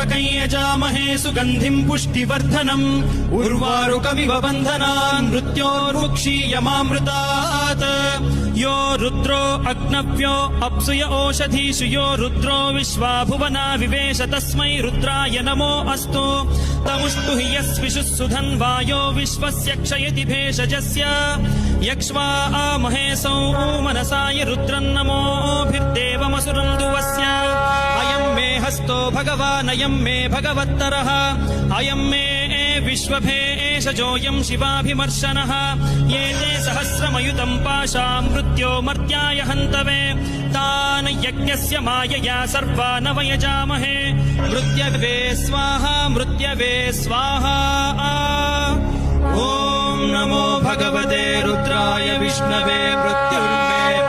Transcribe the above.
त्र्यम्बकं यजामहे सुगन्धिं पुष्टिवर्धनम् उर्वारुकमिव बन्धनान् मृत्योर्मुक्षीयमामृतात् यो रुद्रो अग्नव्यो अप्सुय ओषधीषु यो रुद्रो विश्वा भुवना विवेश तस्मै रुद्राय नमो अस्तु तमुष्टु हि यस्विषुः सुधन्वायो विश्वस्य क्षयति भेषजस्य यक्ष्वा आमहे सौ मनसाय रुद्रन्नमोभिर्देवमसुरं दुवस्य अयं मे हस्तो भगवान् अयं मे भगवत्तरः अयं मे विश्वभेषजोऽयं शिवाभिमर्शनः ये ते सहस्रमयुतं पाशां मृत्यो मर्त्याय हन्तवे तान् यज्ञस्य मायया सर्वान् वयजामहे मृत्यवे स्वाहा मृत्यवे स्वाहा ॐ नमो भगवते रुद्राय विष्णवे मृत्युर्मे